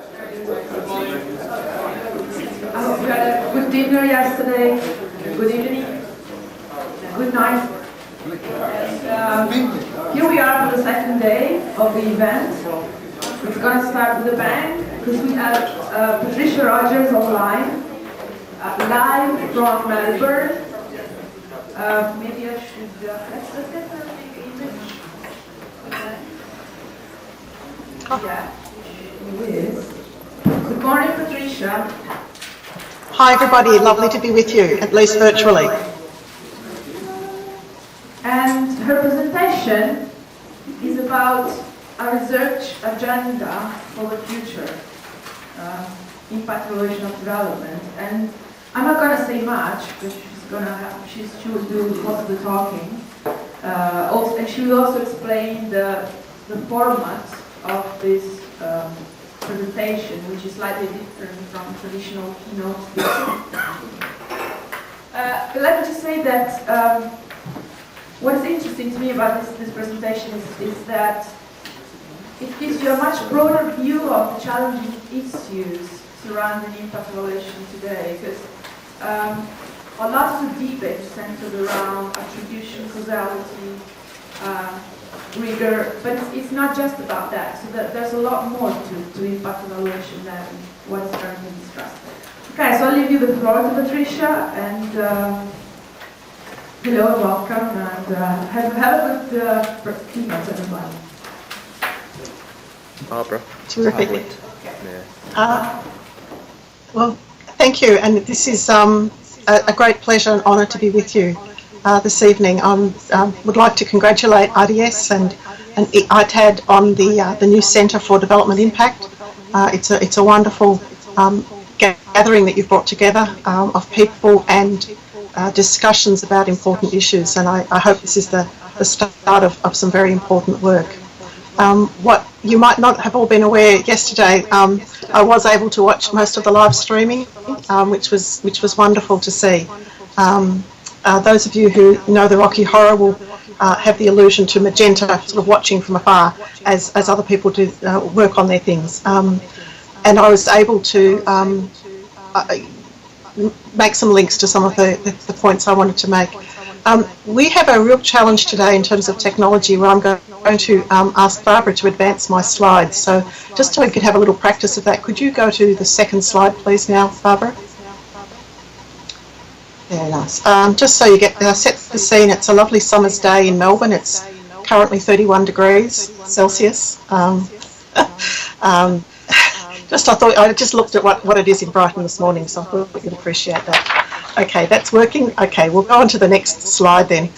I hope you had a good dinner yesterday, good evening, good night. And here we are for the second day of the event. It's going to start with a bang because we have Patricia Rogers online, live from Melbourne. Maybe I should, let's get the image. Yeah, it is. Good morning, Patricia. Hi everybody, lovely to be with you, at least virtually. And her presentation is about a research agenda for the future, impact evaluation of development. And I'm not going to say much because she will do most of the talking. And she will also explain the format of this presentation, which is slightly different from traditional keynote speaking. But let me just say that what's interesting to me about this presentation is that it gives you a much broader view of the challenging issues surrounding impact evaluation today, because a lot of the debate centered around attribution, causality, rigor, but it's not just about that. So there's a lot more to impact evaluation than what is currently discussed. Okay, so I'll leave you the floor to Patricia, and hello, welcome, and have a good keynote, everybody. Barbara. Terrific. Yeah. Well, thank you, and this is a great pleasure and honour to be with you this evening. I would like to congratulate IDS and ITAD on the new Centre for Development Impact. It's a wonderful gathering that you've brought together of people and discussions about important issues, and I hope this is the start of some very important work. What you might not have all been aware yesterday, I was able to watch most of the live streaming, which was wonderful to see. Those of you who know the Rocky Horror will have the allusion to Magenta sort of watching from afar as other people do work on their things. And I was able to make some links to some of the points I wanted to make. We have a real challenge today in terms of technology, where I'm going to ask Barbara to advance my slides. So just so we could have a little practice of that, could you go to the second slide please now, Barbara? Very nice. Just so you get set the scene, it's a lovely summer's day in Melbourne. It's currently 31 degrees Celsius. I just looked at what it is in Brighton this morning, so I thought you'd appreciate that. Okay, that's working. Okay, we'll go on to the next slide then.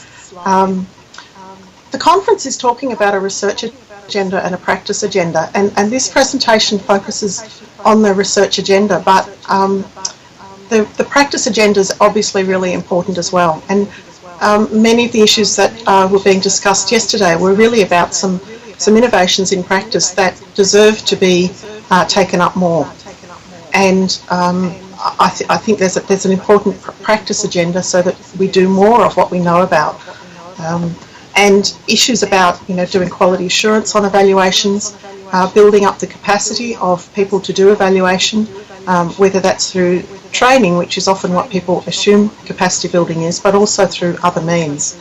The conference is talking about a research agenda and a practice agenda, and this presentation focuses on the research agenda, but the practice agenda is obviously really important as well. And many of the issues that were being discussed yesterday were really about some innovations in practice that deserve to be taken up more. And I think there's an important practice agenda so that we do more of what we know about. And issues about doing quality assurance on evaluations, building up the capacity of people to do evaluation, whether that's through training, which is often what people assume capacity building is, but also through other means,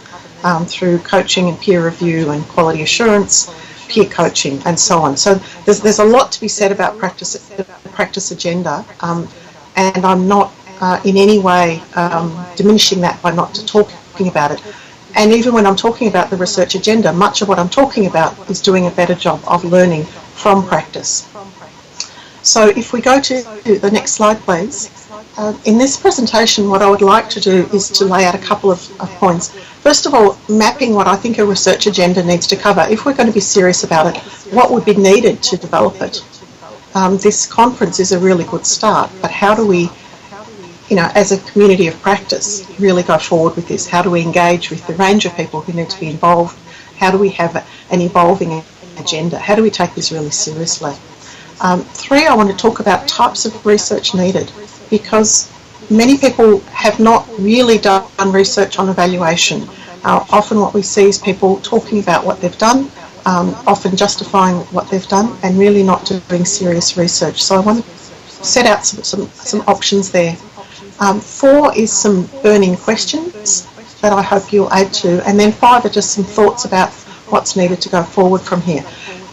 through coaching and peer review and quality assurance, peer coaching and so on. So there's a lot to be said about the practice agenda, and I'm not in any way diminishing that by not talking about it. And even when I'm talking about the research agenda, much of what I'm talking about is doing a better job of learning from practice. So if we go to the next slide, please. In this presentation, what I would like to do is to lay out a couple of points. First of all, mapping what I think a research agenda needs to cover. If we're going to be serious about it, what would be needed to develop it? This conference is a really good start, but how do we, as a community of practice, really go forward with this? How do we engage with the range of people who need to be involved? How do we have an evolving agenda? How do we take this really seriously? 3, I want to talk about types of research needed, because many people have not really done research on evaluation. Often what we see is people talking about what they've done, often justifying what they've done and really not doing serious research. So I want to set out some options there. 4 is some burning questions that I hope you'll add to, and then 5 are just some thoughts about what's needed to go forward from here.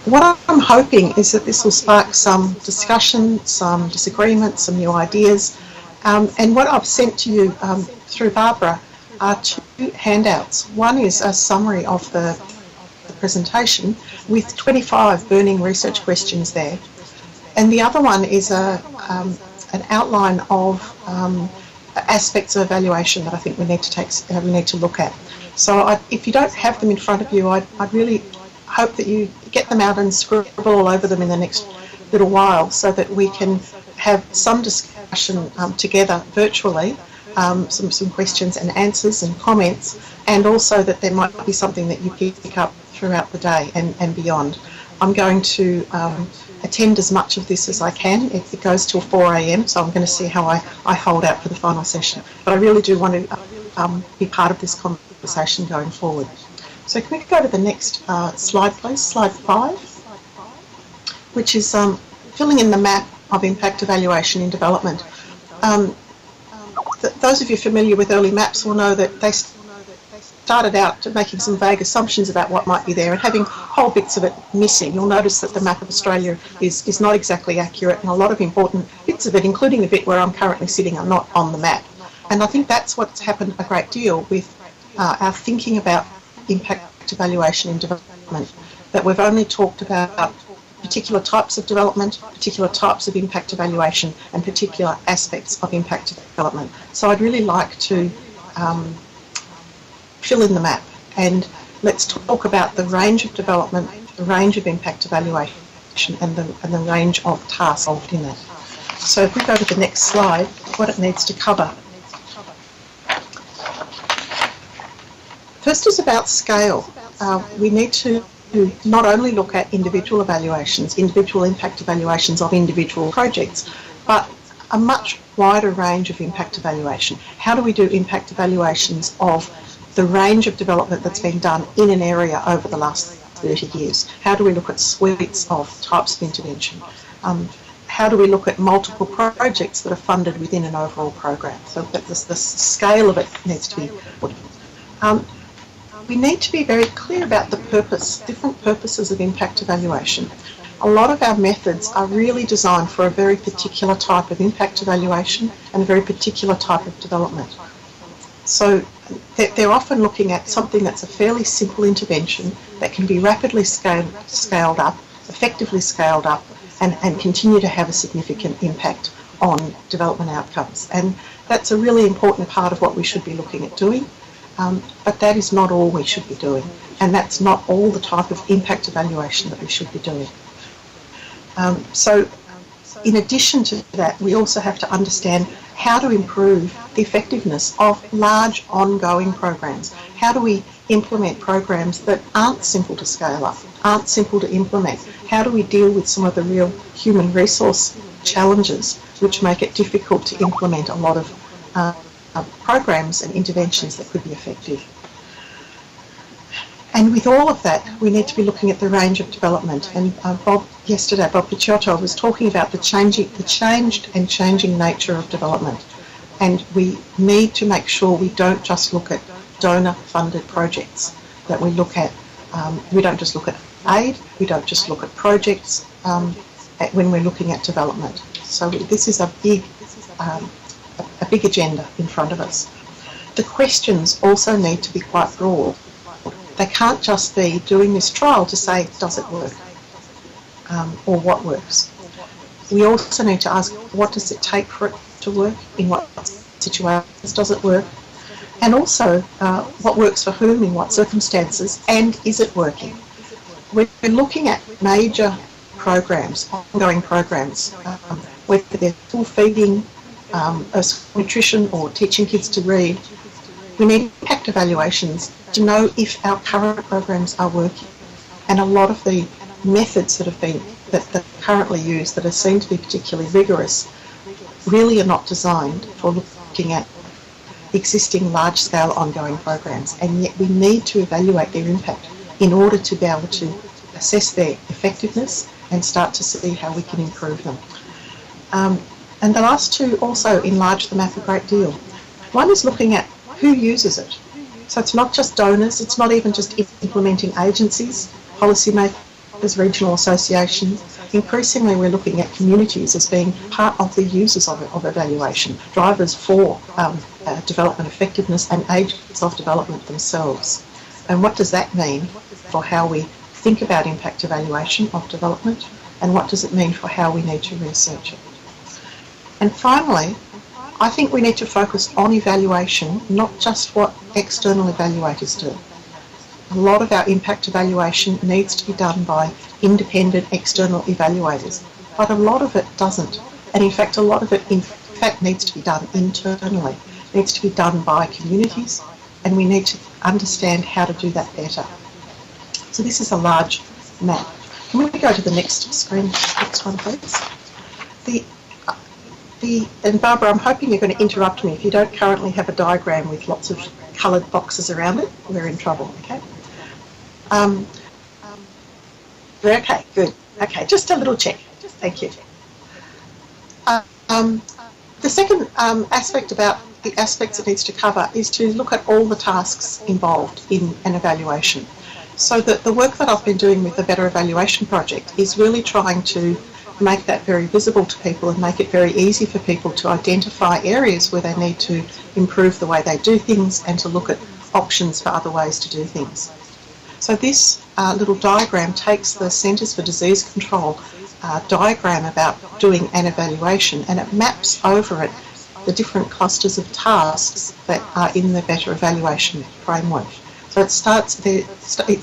What I'm hoping is that this will spark some discussion, some disagreement, some new ideas, and what I've sent to you through Barbara are 2 handouts. One is a summary of the presentation with 25 burning research questions there, and the other one is an outline of aspects of evaluation that I think we need to look at. So if you don't have them in front of you, I'd really hope that you get them out and scribble all over them in the next little while, so that we can have some discussion together virtually, some questions and answers and comments, and also that there might be something that you pick up throughout the day and beyond. I'm going to attend as much of this as I can. It goes till 4 a.m, so I'm going to see how I hold out for the final session. But I really do want to be part of this conversation going forward. So can we go to the next slide, please, slide 5, which is filling in the map of impact evaluation in development. Those of you familiar with early maps will know that they started out making some vague assumptions about what might be there and having whole bits of it missing. You'll notice that the map of Australia is not exactly accurate, and a lot of important bits of it, including the bit where I'm currently sitting, are not on the map. And I think that's what's happened a great deal with our thinking about impact evaluation in development, that we've only talked about particular types of development, particular types of impact evaluation, and particular aspects of impact development. So I'd really like to fill in the map, and let's talk about the range of development, the range of impact evaluation, and the range of tasks involved in that. So if we go to the next slide, what it needs to cover. First is about scale. We need to not only look at individual evaluations, individual impact evaluations of individual projects, but a much wider range of impact evaluation. How do we do impact evaluations of the range of development that's been done in an area over the last 30 years? How do we look at suites of types of intervention? How do we look at multiple projects that are funded within an overall program? So that the scale of it needs to be put. We need to be very clear about the purpose, different purposes of impact evaluation. A lot of our methods are really designed for a very particular type of impact evaluation and a very particular type of development. So they're often looking at something that's a fairly simple intervention that can be rapidly scaled up, effectively scaled up, and continue to have a significant impact on development outcomes. And that's a really important part of what we should be looking at doing. But that is not all we should be doing, and that's not all the type of impact evaluation that we should be doing. So in addition to that, we also have to understand how to improve the effectiveness of large ongoing programs. How do we implement programs that aren't simple to scale up, aren't simple to implement? How do we deal with some of the real human resource challenges which make it difficult to implement a lot of programs and interventions that could be effective? And with all of that, we need to be looking at the range of development. And Bob Patricia was talking about the changed and changing nature of development. And we need to make sure we don't just look at donor-funded projects, that we look at, we don't just look at aid, we don't just look at projects when we're looking at development. So this is a big agenda in front of us. The questions also need to be quite broad. They can't just be doing this trial to say, does it work? Or what works? We also need to ask, what does it take for it to work? In what situations does it work? And also, what works for whom, in what circumstances, and is it working? We're looking at major programs, ongoing programs, whether they're full feeding, nutrition, or teaching kids to read. We need impact evaluations to know if our current programs are working. And a lot of the methods that are currently used that are seen to be particularly rigorous really are not designed for looking at existing large-scale ongoing programs, and yet we need to evaluate their impact in order to be able to assess their effectiveness and start to see how we can improve them. And the last two also enlarge the map a great deal. One is looking at who uses it. So it's not just donors, it's not even just implementing agencies, policymakers, regional associations. Increasingly we're looking at communities as being part of the users of evaluation, drivers for development effectiveness and agents of development themselves. And what does that mean for how we think about impact evaluation of development, and what does it mean for how we need to research it? And finally, I think we need to focus on evaluation, not just what external evaluators do. A lot of our impact evaluation needs to be done by independent external evaluators, but a lot of it doesn't. And in fact, a lot of it needs to be done internally. It needs to be done by communities, and we need to understand how to do that better. So this is a large map. Can we go to the next screen, next one please? And Barbara, I'm hoping you're going to interrupt me. If you don't currently have a diagram with lots of coloured boxes around it, we're in trouble, okay? Okay, good. Okay, just a little check. Thank you. The second aspect about the aspects it needs to cover is to look at all the tasks involved in an evaluation. So that the work that I've been doing with the Better Evaluation Project is really trying to make that very visible to people and make it very easy for people to identify areas where they need to improve the way they do things and to look at options for other ways to do things. So this little diagram takes the Centres for Disease Control diagram about doing an evaluation, and it maps over it the different clusters of tasks that are in the Better Evaluation framework. So it starts there,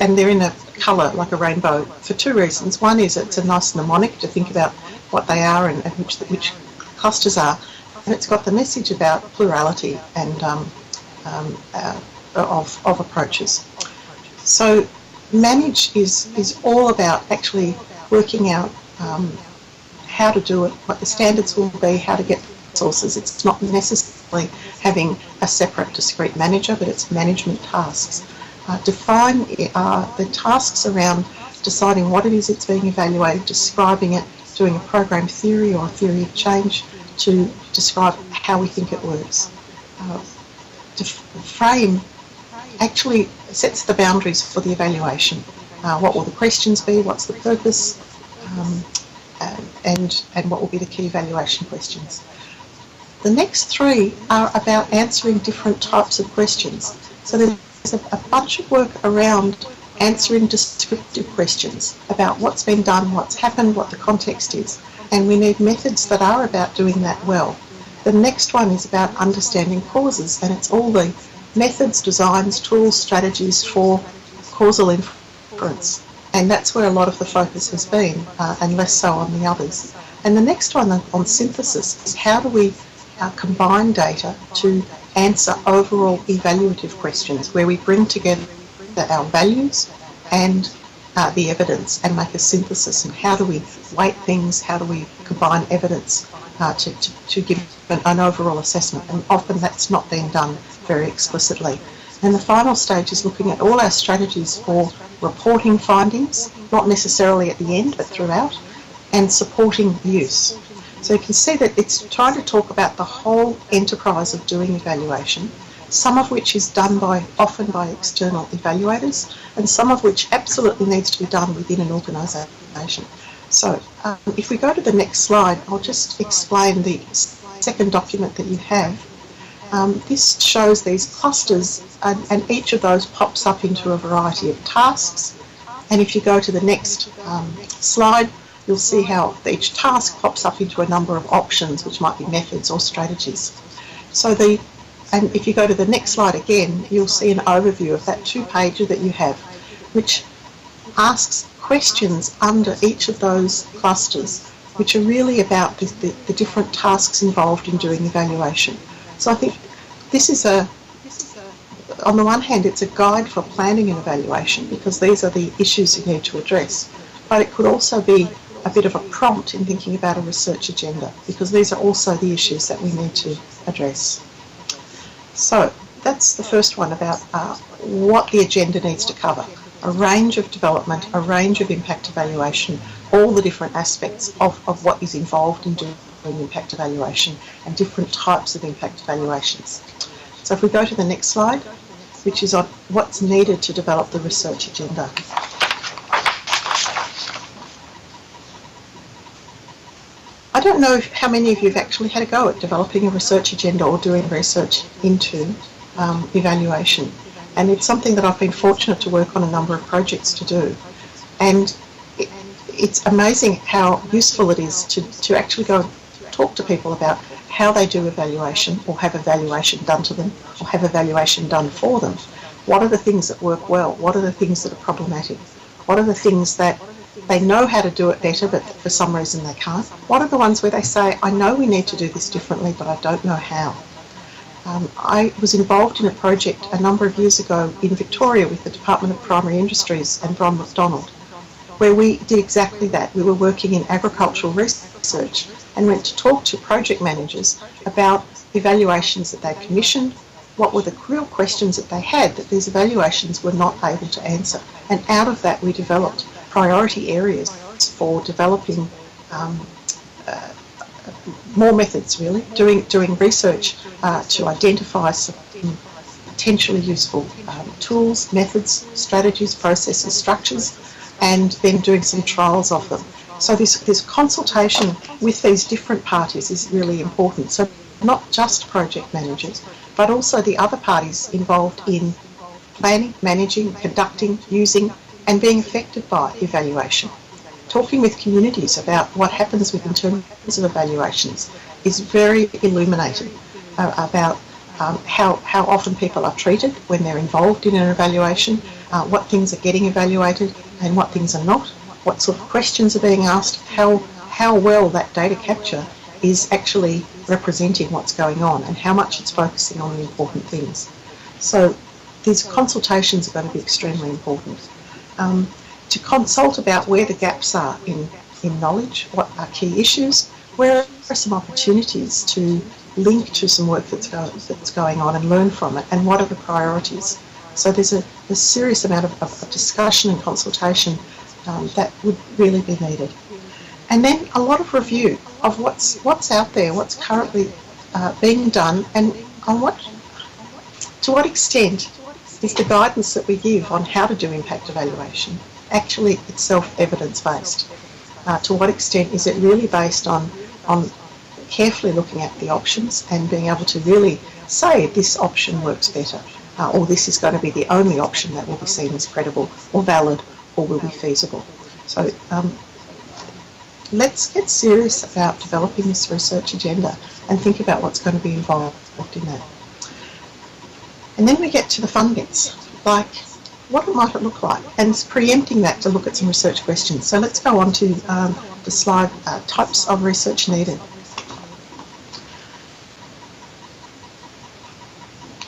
and they're in a colour like a rainbow for two reasons. One is it's a nice mnemonic to think about what they are and which clusters are, and it's got the message about plurality and of approaches. So manage is all about actually working out how to do it, what the standards will be, how to get resources. It's not necessarily having a separate discrete manager, but it's management tasks. Define the tasks around deciding what it is that's being evaluated, describing it, doing a program theory or a theory of change to describe how we think it works. Frame actually sets the boundaries for the evaluation. What will the questions be, what's the purpose, and what will be the key evaluation questions. The next three are about answering different types of questions. So there's a bunch of work around answering descriptive questions about what's been done, what's happened, what the context is. And we need methods that are about doing that well. The next one is about understanding causes, and it's all the methods, designs, tools, strategies for causal inference. And that's where a lot of the focus has been, and less so on the others. And the next one on synthesis is how do we combine data to answer overall evaluative questions where we bring together our values and the evidence and make a synthesis, and how do we weight things, how do we combine evidence to give an overall assessment, and often that's not being done very explicitly. And the final stage is looking at all our strategies for reporting findings, not necessarily at the end but throughout, and supporting use. So you can see that it's trying to talk about the whole enterprise of doing evaluation, some of which is done often by external evaluators, and some of which absolutely needs to be done within an organisation. So if we go to the next slide, I'll just explain the second document that you have. This shows these clusters, and each of those pops up into a variety of tasks. And if you go to the next slide, you'll see how each task pops up into a number of options, which might be methods or strategies. And if you go to the next slide again, you'll see an overview of that 2-pager that you have, which asks questions under each of those clusters, which are really about the different tasks involved in doing evaluation. So I think this is on the one hand, it's a guide for planning an evaluation, because these are the issues you need to address, but it could also be a bit of a prompt in thinking about a research agenda, because these are also the issues that we need to address. So that's the first one about what the agenda needs to cover. a range of development, a range of impact evaluation, all the different aspects of what is involved in doing impact evaluation and different types of impact evaluations. So if we go to the next slide, which is on what's needed to develop the research agenda. I don't know how many of you have actually had a go at developing a research agenda or doing research into evaluation. And it's something that I've been fortunate to work on a number of projects to do. And it's amazing how useful it is to actually go and talk to people about how they do evaluation or have evaluation done to them or have evaluation done for them. What are the things that work well? What are the things that are problematic? What are the things that they know how to do it better but for some reason they can't? What are the ones where they say, I know we need to do this differently but I don't know how? I was involved in a project a number of years ago in Victoria with the Department of Primary Industries and Bron McDonald, where we did exactly that. We were working in agricultural research and went to talk to project managers about evaluations that they'd commissioned, what were the real questions that they had that these evaluations were not able to answer. And out of that we developed priority areas for developing more methods, really, doing research to identify some potentially useful tools, methods, strategies, processes, structures, and then doing some trials of them. So this consultation with these different parties is really important. So not just project managers, but also the other parties involved in planning, managing, conducting, using, and being affected by evaluation. Talking with communities about what happens in terms of evaluations is very illuminating about how often people are treated when they're involved in an evaluation, what things are getting evaluated and what things are not, what sort of questions are being asked, how well that data capture is actually representing what's going on and how much it's focusing on the important things. So these consultations are going to be extremely important. To consult about where the gaps are in knowledge, what are key issues, where are some opportunities to link to some work that's going on and learn from it, and what are the priorities. So there's a serious amount of discussion and consultation that would really be needed. And then a lot of review of what's out there, what's currently being done, and to what extent is the guidance that we give on how to do impact evaluation actually itself evidence-based? To what extent is it really based on carefully looking at the options and being able to really say this option works better, or this is going to be the only option that will be seen as credible or valid or will be feasible. So let's get serious about developing this research agenda and think about what's going to be involved in that. And then we get to the fun bits, like what might it look like, and preempting that to look at some research questions. So let's go on to the slide, types of research needed.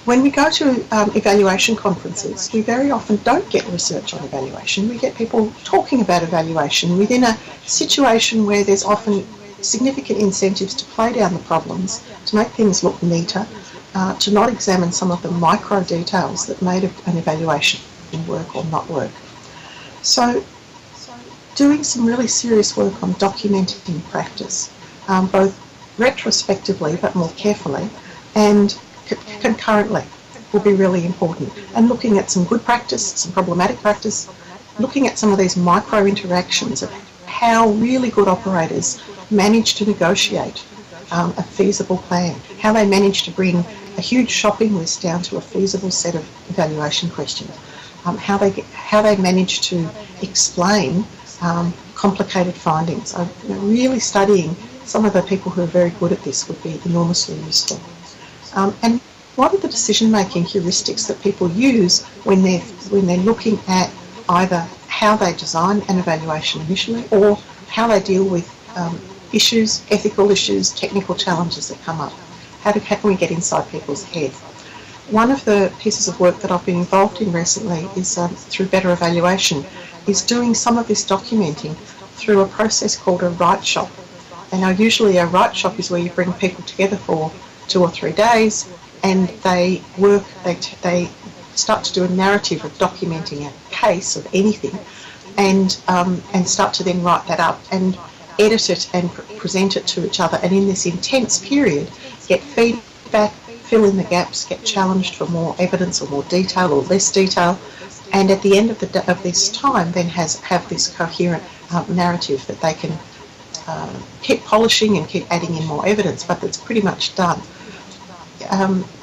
When we go to evaluation conferences, we very often don't get research on evaluation. We get people talking about evaluation within a situation where there's often significant incentives to play down the problems, to make things look neater, to not examine some of the micro details that made an evaluation work or not work. So doing some really serious work on documenting practice, both retrospectively but more carefully, and concurrently will be really important. And looking at some good practice, some problematic practice, looking at some of these micro interactions of how really good operators manage to negotiate a feasible plan, how they manage to bring a huge shopping list down to a feasible set of evaluation questions, how they manage to explain complicated findings. Really studying some of the people who are very good at this would be enormously useful. And what are the decision-making heuristics that people use when they're looking at either how they design an evaluation initially or how they deal with issues, ethical issues, technical challenges that come up? How can we get inside people's head? One of the pieces of work that I've been involved in recently is through Better Evaluation, is doing some of this documenting through a process called a write shop. And now usually a write shop is where you bring people together for 2 or 3 days and they work, they start to do a narrative of documenting a case of anything, and start to then write that up and edit it and present it to each other, and in this intense period get feedback, fill in the gaps, get challenged for more evidence or more detail or less detail, and at the end of this time then have this coherent narrative that they can keep polishing and keep adding in more evidence, but that's pretty much done.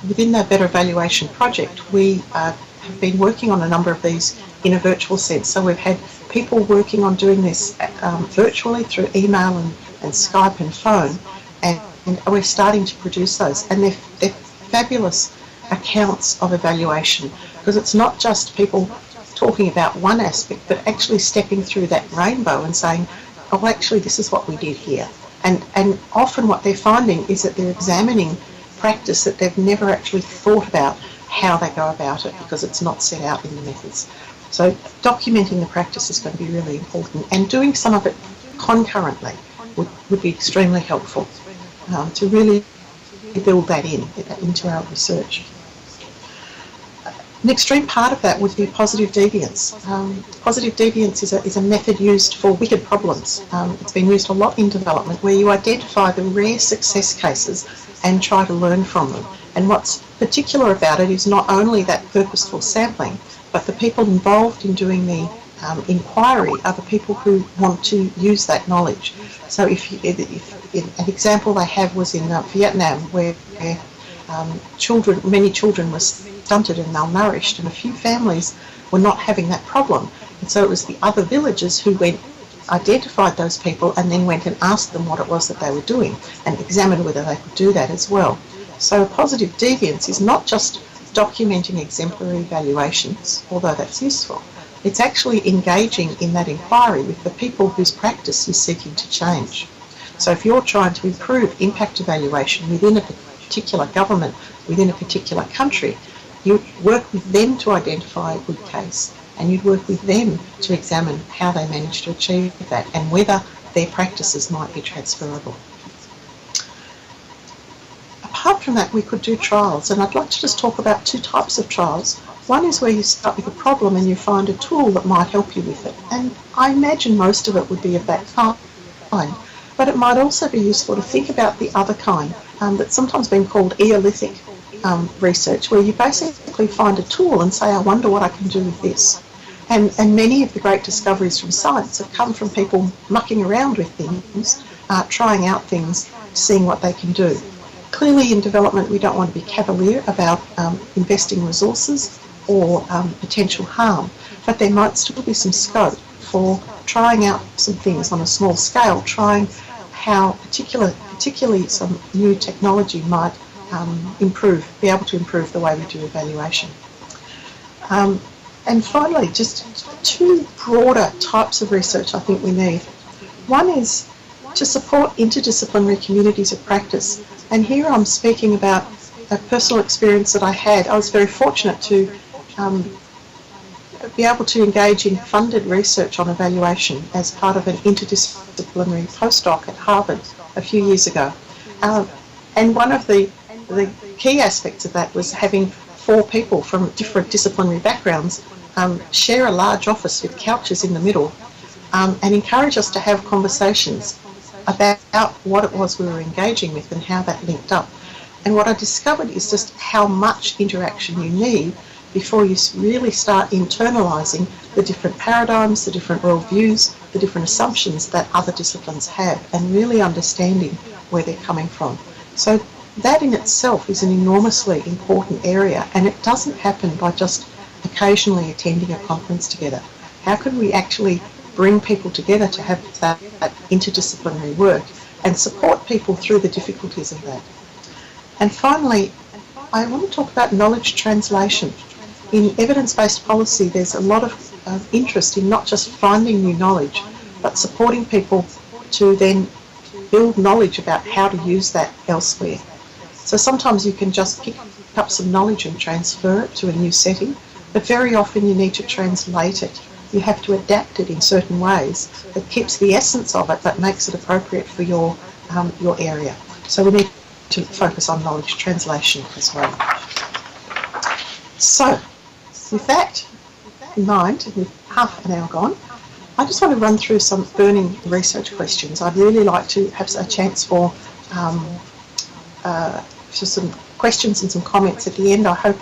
Within the Better Evaluation project, we have been working on a number of these in a virtual sense. So we've had people working on doing this virtually through email and Skype and phone, and we're starting to produce those. And they're fabulous accounts of evaluation, because it's not just people talking about one aspect, but actually stepping through that rainbow and saying, oh, actually, this is what we did here. And often what they're finding is that they're examining practice that they've never actually thought about how they go about it, because it's not set out in the methods. So documenting the practice is going to be really important, and doing some of it concurrently would be extremely helpful to really build that into our research. An extreme part of that would be positive deviance. Positive deviance is a method used for wicked problems. It's been used a lot in development, where you identify the rare success cases and try to learn from them. And what's particular about it is not only that purposeful sampling, but the people involved in doing the inquiry are the people who want to use that knowledge. So if an example they have was in Vietnam, where many children were stunted and malnourished, and a few families were not having that problem. And so it was the other villagers who identified those people and then went and asked them what it was that they were doing, and examined whether they could do that as well. So positive deviance is not just documenting exemplary evaluations, although that's useful. It's actually engaging in that inquiry with the people whose practice you're seeking to change. So if you're trying to improve impact evaluation within a particular government, within a particular country, you work with them to identify a good case, and you'd work with them to examine how they managed to achieve that and whether their practices might be transferable. Apart from that, we could do trials, and I'd like to just talk about two types of trials. One is where you start with a problem and you find a tool that might help you with it, and I imagine most of it would be of that kind, but it might also be useful to think about the other kind that's sometimes been called eolithic research, where you basically find a tool and say, I wonder what I can do with this. And many of the great discoveries from science have come from people mucking around with things, trying out things, seeing what they can do. Clearly in development we don't want to be cavalier about investing resources or potential harm, but there might still be some scope for trying out some things on a small scale, trying how particularly some new technology might be able to improve the way we do evaluation. And finally, just two broader types of research I think we need. One is to support interdisciplinary communities of practice. And here I'm speaking about a personal experience that I had. I was very fortunate to be able to engage in funded research on evaluation as part of an interdisciplinary postdoc at Harvard a few years ago. And one of the key aspects of that was having 4 people from different disciplinary backgrounds share a large office with couches in the middle and encourage us to have conversations about what it was we were engaging with and how that linked up. And what I discovered is just how much interaction you need before you really start internalising the different paradigms, the different worldviews, the different assumptions that other disciplines have, and really understanding where they're coming from. So that in itself is an enormously important area, and it doesn't happen by just occasionally attending a conference together. How can we actually bring people together to have that interdisciplinary work and support people through the difficulties of that? And finally, I want to talk about knowledge translation. In evidence-based policy, there's a lot of interest in not just finding new knowledge, but supporting people to then build knowledge about how to use that elsewhere. So sometimes you can just pick up some knowledge and transfer it to a new setting, but very often you need to translate it. You have to adapt it in certain ways that keeps the essence of it, but makes it appropriate for your area. So we need to focus on knowledge translation as well. So with that in mind, with half an hour gone, I just want to run through some burning research questions. I'd really like to have a chance for some questions and some comments at the end. I hope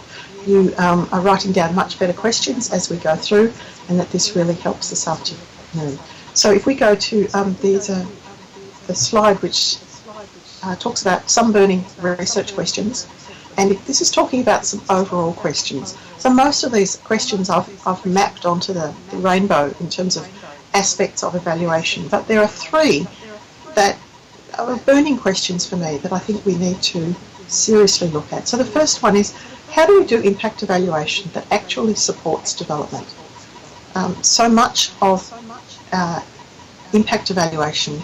you are writing down much better questions as we go through, and that this really helps this afternoon. So if we go to there's a slide which talks about some burning research questions, and this is talking about some overall questions. So most of these questions I've mapped onto the rainbow in terms of aspects of evaluation, but there are three that are burning questions for me that I think we need to seriously look at. So the first one is, how do we do impact evaluation that actually supports development? So much of impact evaluation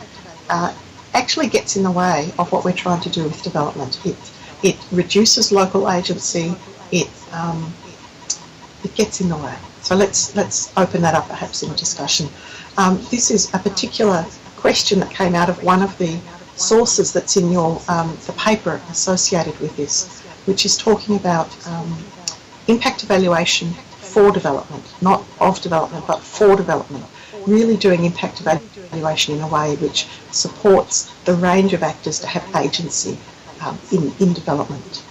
actually gets in the way of what we're trying to do with development. It reduces local agency. It gets in the way. So let's open that up perhaps in a discussion. This is a particular question that came out of one of the sources that's in your the paper associated with this, which is talking about impact evaluation for development, not of development, but for development. Really doing impact evaluation in a way which supports the range of actors to have agency in development.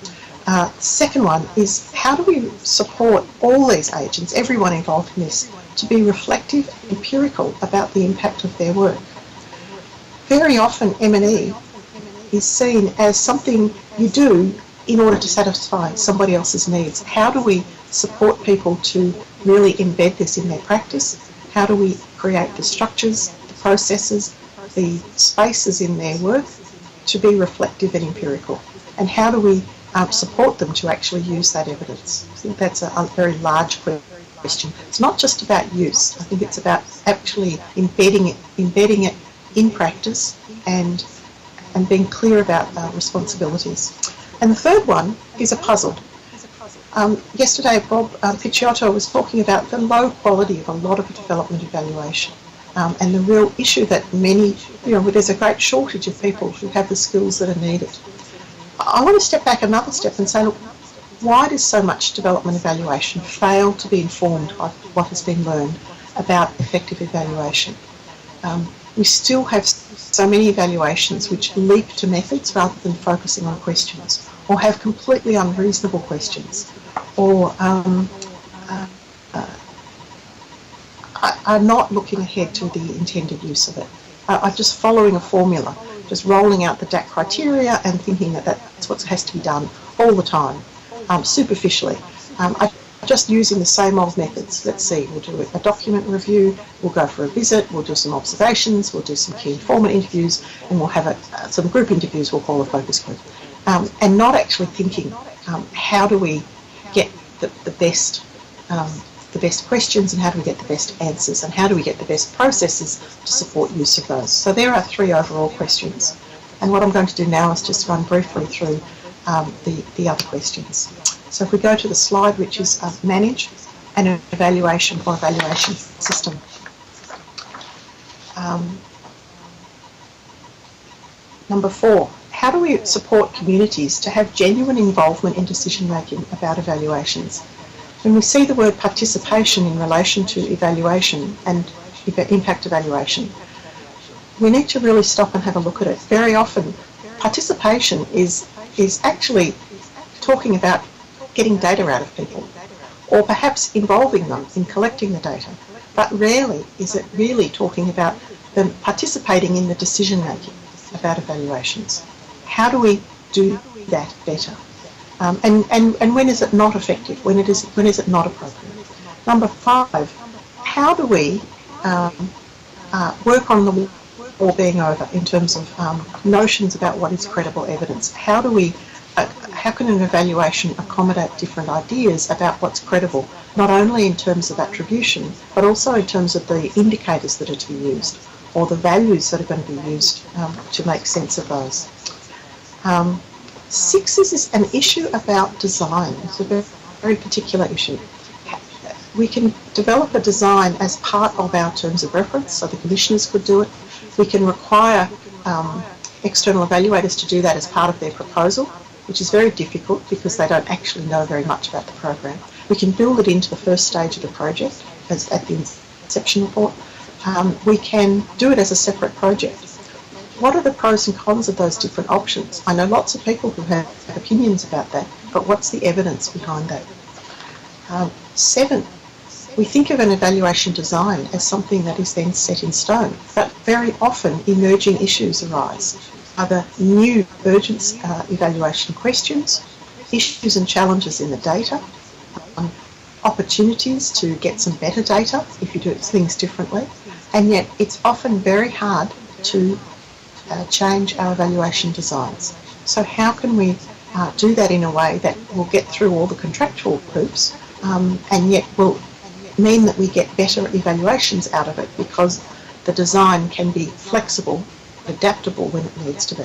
Second one is, how do we support all these agents, everyone involved in this, to be reflective, empirical about the impact of their work? Very often M&E is seen as something you do in order to satisfy somebody else's needs. How do we support people to really embed this in their practice? How do we create the structures, the processes, the spaces in their work to be reflective and empirical? And how do we support them to actually use that evidence? I think that's a very large question. It's not just about use. I think it's about actually embedding it in practice and being clear about responsibilities. And the third one is a puzzle. Yesterday, Bob Picciotto was talking about the low quality of a lot of development evaluation and the real issue that many, there's a great shortage of people who have the skills that are needed. I want to step back another step and say, look, why does so much development evaluation fail to be informed by what has been learned about effective evaluation? We still have so many evaluations which leap to methods rather than focusing on questions, or have completely unreasonable questions, or are not looking ahead to the intended use of it, are just following a formula, just rolling out the DAC criteria and thinking that that's what has to be done all the time, superficially. Just using the same old methods. Let's see, we'll do a document review, we'll go for a visit, we'll do some observations, we'll do some key informant interviews, and we'll have some group interviews we'll call a focus group. And not actually thinking, how do we get the best questions, and how do we get the best answers, and how do we get the best processes to support use of those. So there are three overall questions. And what I'm going to do now is just run briefly through the other questions. So if we go to the slide, which is manage an evaluation or evaluation system. Number 4, how do we support communities to have genuine involvement in decision making about evaluations? When we see the word participation in relation to evaluation and impact evaluation, we need to really stop and have a look at it. Very often, participation is actually talking about getting data out of people, or perhaps involving them in collecting the data. But rarely is it really talking about them participating in the decision making about evaluations. How do we do that better? And when is it not effective? When is it not appropriate? Number 5, how do we work on the war being over in terms of notions about what is credible evidence? How can an evaluation accommodate different ideas about what's credible, not only in terms of attribution, but also in terms of the indicators that are to be used, or the values that are going to be used to make sense of those. 6 is an issue about design. It's a very particular issue. We can develop a design as part of our terms of reference, so the commissioners could do it. We can require external evaluators to do that as part of their proposal, which is very difficult because they don't actually know very much about the program. We can build it into the first stage of the project, as at the inception report. We can do it as a separate project. What are the pros and cons of those different options? I know lots of people who have opinions about that, but what's the evidence behind that? 7, we think of an evaluation design as something that is then set in stone, but very often emerging issues arise. Either new urgent evaluation questions, issues and challenges in the data, opportunities to get some better data if you do things differently, and yet it's often very hard to change our evaluation designs. So how can we do that in a way that will get through all the contractual hoops and yet will mean that we get better evaluations out of it, because the design can be flexible, adaptable when it needs to be.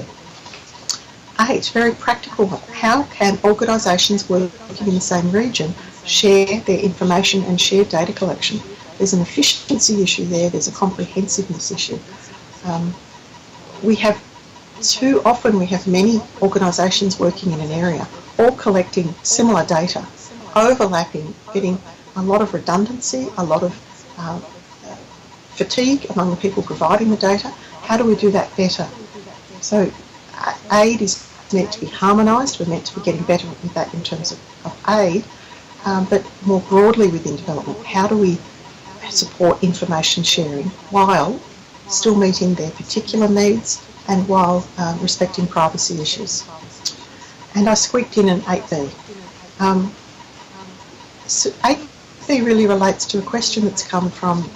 8, very practical. How can organisations working in the same region share their information and share data collection? There's an efficiency issue there, there's a comprehensiveness issue. Too often we have many organisations working in an area, all collecting similar data, overlapping, getting a lot of redundancy, a lot of fatigue among the people providing the data. How do we do that better? So aid is meant to be harmonised, we're meant to be getting better with that in terms of aid, but more broadly within development, how do we support information sharing while still meeting their particular needs and while respecting privacy issues? And I squeaked in an 8B. So 8B really relates to a question that's come from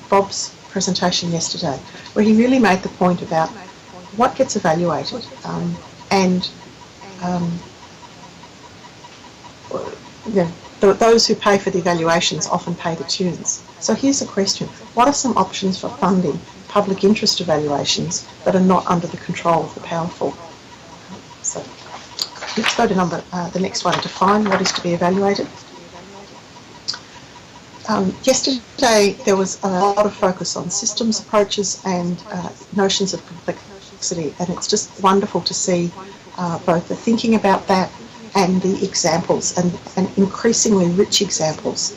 Bob's presentation yesterday, where he really made the point about what gets evaluated and those who pay for the evaluations often pay the tunes. So here's the question: what are some options for funding public interest evaluations that are not under the control of the powerful? So let's go to the next one, define what is to be evaluated. Yesterday there was a lot of focus on systems approaches and notions of complexity, and it's just wonderful to see both the thinking about that and the examples, and increasingly rich examples,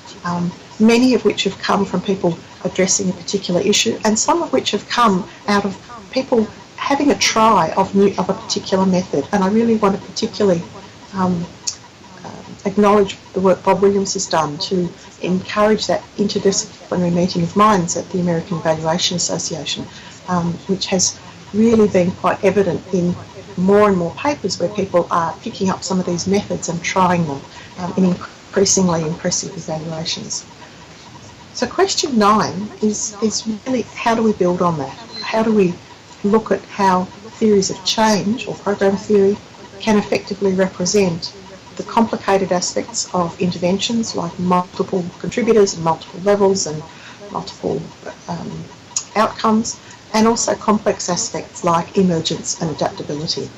many of which have come from people addressing a particular issue, and some of which have come out of people having a try of a particular method. And I really want to particularly acknowledge the work Bob Williams has done to encourage that interdisciplinary meeting of minds at the American Evaluation Association, which has really been quite evident in more and more papers where people are picking up some of these methods and trying them in increasingly impressive evaluations. So question 9 is really, how do we build on that? How do we look at how theories of change or program theory can effectively represent the complicated aspects of interventions, like multiple contributors and multiple levels and multiple outcomes, and also complex aspects like emergence and adaptability.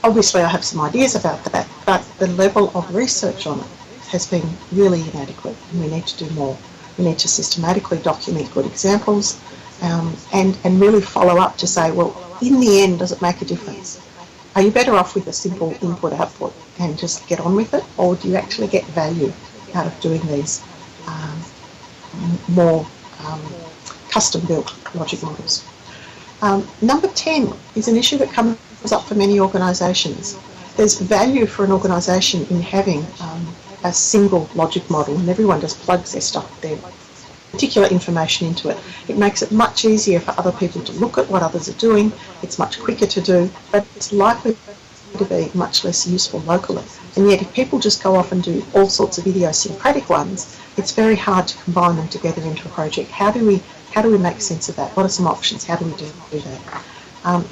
Obviously I have some ideas about that, but the level of research on it has been really inadequate, and we need to do more. We need to systematically document good examples and really follow up to say, well, in the end, does it make a difference? Are you better off with a simple input-output and just get on with it, or do you actually get value out of doing these more custom-built logic models? Number 10 is an issue that comes up for many organisations. There's value for an organisation in having a single logic model, and everyone just plugs their stuff, their particular information into it. It makes it much easier for other people to look at what others are doing. It's much quicker to do, but it's likely to be much less useful locally. And yet if people just go off and do all sorts of idiosyncratic ones, it's very hard to combine them together into a project. How do we make sense of that? What are some options? How do we do that?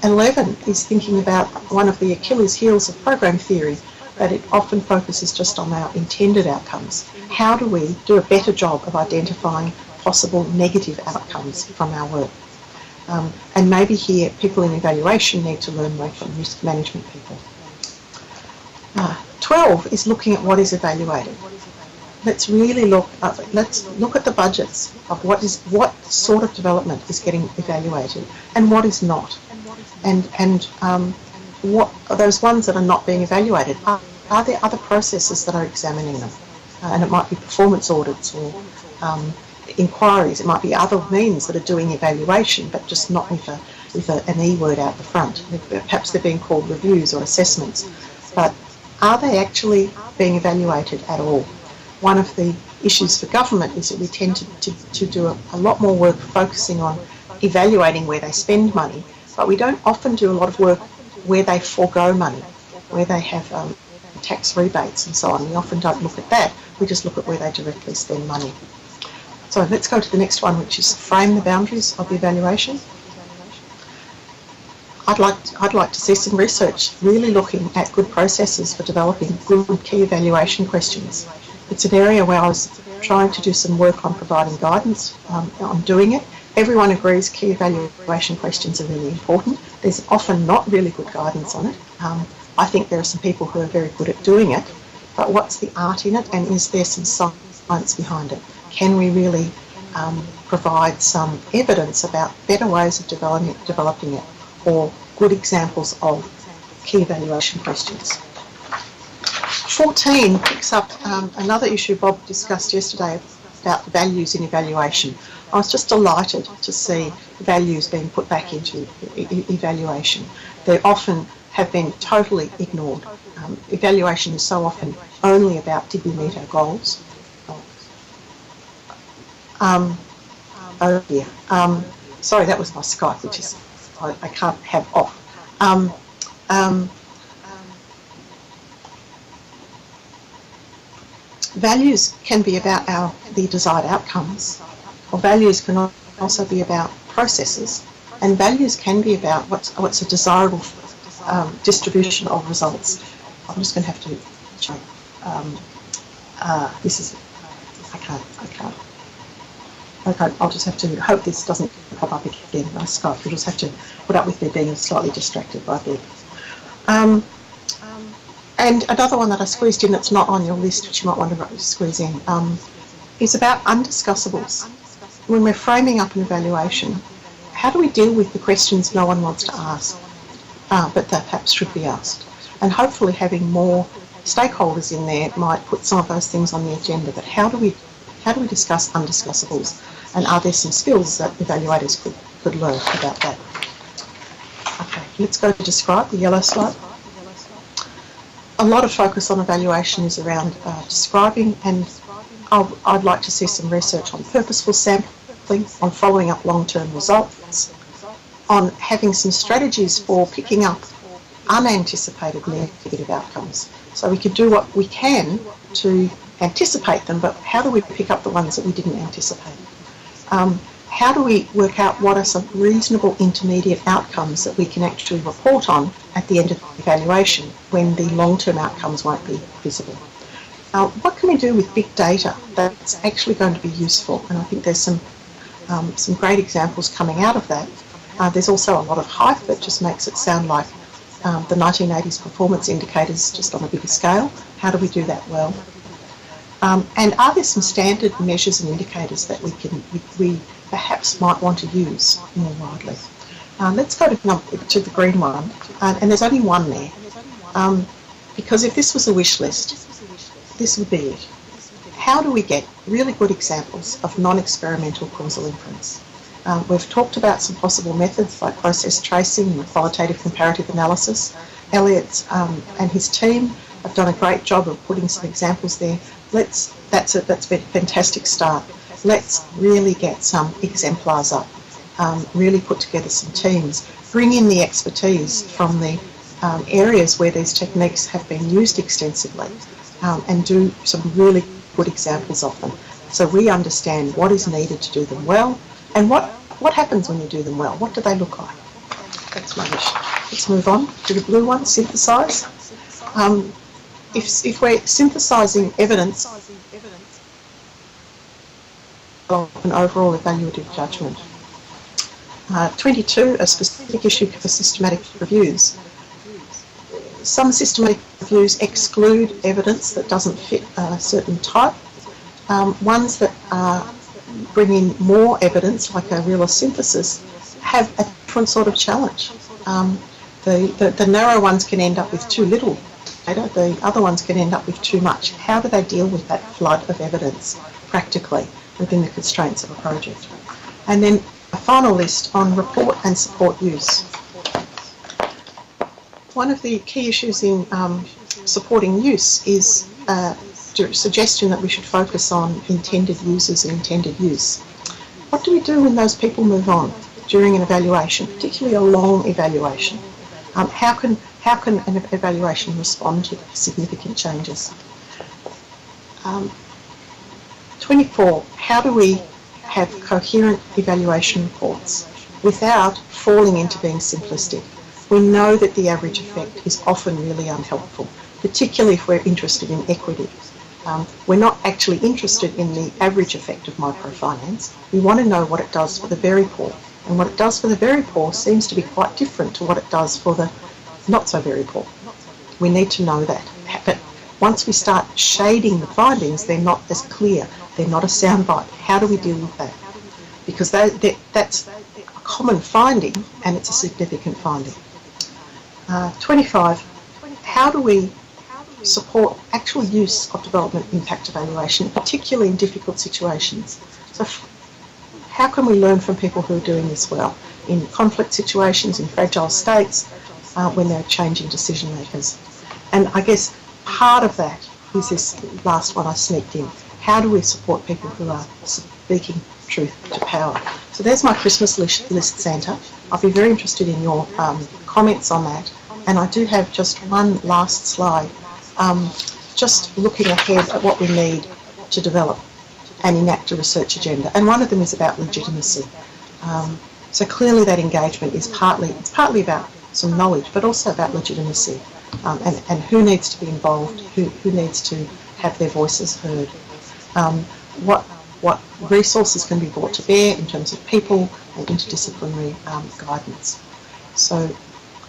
11 is thinking about one of the Achilles heels of program theory, that it often focuses just on our intended outcomes. How do we do a better job of identifying possible negative outcomes from our work? And maybe here people in evaluation need to learn more from risk management people. 12 is looking at what is evaluated. Let's really look at the budgets of what sort of development is getting evaluated and what is not. And what are those ones that are not being evaluated? Are are there other processes that are examining them? And it might be performance audits or inquiries. It might be other means that are doing evaluation, but just not with an E word out the front. Perhaps they're being called reviews or assessments. But are they actually being evaluated at all? One of the issues for government is that we tend to do a lot more work focusing on evaluating where they spend money, but we don't often do a lot of work where they forego money, where they have tax rebates and so on. We often don't look at that. We just look at where they directly spend money. So let's go to the next one, which is frame the boundaries of the evaluation. I'd like to see some research really looking at good processes for developing good key evaluation questions. It's an area where I was trying to do some work on providing guidance on doing it. Everyone agrees key evaluation questions are really important. There's often not really good guidance on it. I think there are some people who are very good at doing it, but what's the art in it, and is there some science behind it? Can we really provide some evidence about better ways of developing it, or good examples of key evaluation questions? 14 picks up another issue Bob discussed yesterday about values in evaluation. I was just delighted to see values being put back into evaluation. They often have been totally ignored. Evaluation is so often only about did we meet our goals. Oh dear. Sorry, that was my Skype, which is I can't have off. Values can be about the desired outcomes, or values can also be about processes, and values can be about what's a desirable distribution of results. I'm just going to have to check. This is I can't. Okay, I'll just have to hope this doesn't pop up again. My Skype. You'll just have to put up with me being slightly distracted by that. And another one that I squeezed in that's not on your list, which you might want to squeeze in, is about undiscussables. When we're framing up an evaluation, how do we deal with the questions no one wants to ask, but that perhaps should be asked? And hopefully having more stakeholders in there might put some of those things on the agenda. But how do we discuss undiscussables? And are there some skills that evaluators could learn about that? Okay, let's go to describe, the yellow slide. A lot of focus on evaluation is around describing, and I'd like to see some research on purposeful sampling, on following up long-term results, on having some strategies for picking up unanticipated negative outcomes. So we could do what we can to anticipate them, but how do we pick up the ones that we didn't anticipate? How do we work out what are some reasonable intermediate outcomes that we can actually report on at the end of the evaluation when the long-term outcomes won't be visible? What can we do with big data that's actually going to be useful? And I think there's some great examples coming out of that. There's also a lot of hype that just makes it sound like the 1980s performance indicators just on a bigger scale. How do we do that well? And are there some standard measures and indicators that we perhaps might want to use more widely? Let's go to the green one, and there's only one there, because if this was a wish list, this would be it. How do we get really good examples of non-experimental causal inference? We've talked about some possible methods like process tracing and qualitative comparative analysis. Elliot's and his team have done a great job of putting some examples there. That's a fantastic start. Let's really get some exemplars up, really put together some teams, bring in the expertise from the areas where these techniques have been used extensively, and do some really good examples of them. So we understand what is needed to do them well, and what happens when you do them well. What do they look like? That's my wish. Let's move on to the blue one, synthesise. If we're synthesising evidence of an overall evaluative judgment. 22, a specific issue for systematic reviews. Some systematic reviews exclude evidence that doesn't fit a certain type. Ones that bring in more evidence, like a real synthesis, have a different sort of challenge. The narrow ones can end up with too little the other ones can end up with too much. How do they deal with that flood of evidence practically within the constraints of a project? And then a final list on report and support use. One of the key issues in supporting use is suggestion that we should focus on intended users and intended use. What do we do when those people move on during an evaluation, particularly a long evaluation? How can an evaluation respond to significant changes? 24, how do we have coherent evaluation reports without falling into being simplistic? We know that the average effect is often really unhelpful, particularly if we're interested in equity. We're not actually interested in the average effect of microfinance. We want to know what it does for the very poor. And what it does for the very poor seems to be quite different to what it does for the not so very poor. We need to know that. But once we start shading the findings, they're not as clear. They're not a soundbite. How do we deal with that? Because that's a common finding, and it's a significant finding. 25, how do we support actual use of development impact evaluation, particularly in difficult situations? So how can we learn from people who are doing this well in conflict situations, in fragile states, when they're changing decision makers? And I guess part of that is this last one I sneaked in. How do we support people who are speaking truth to power? So there's my Christmas list, Santa. I'll be very interested in your comments on that. And I do have just one last slide, just looking ahead at what we need to develop and enact a research agenda. And one of them is about legitimacy. So clearly that engagement is partly about some knowledge, but also about legitimacy, and who needs to be involved, who needs to have their voices heard. What resources can be brought to bear in terms of people and interdisciplinary guidance. So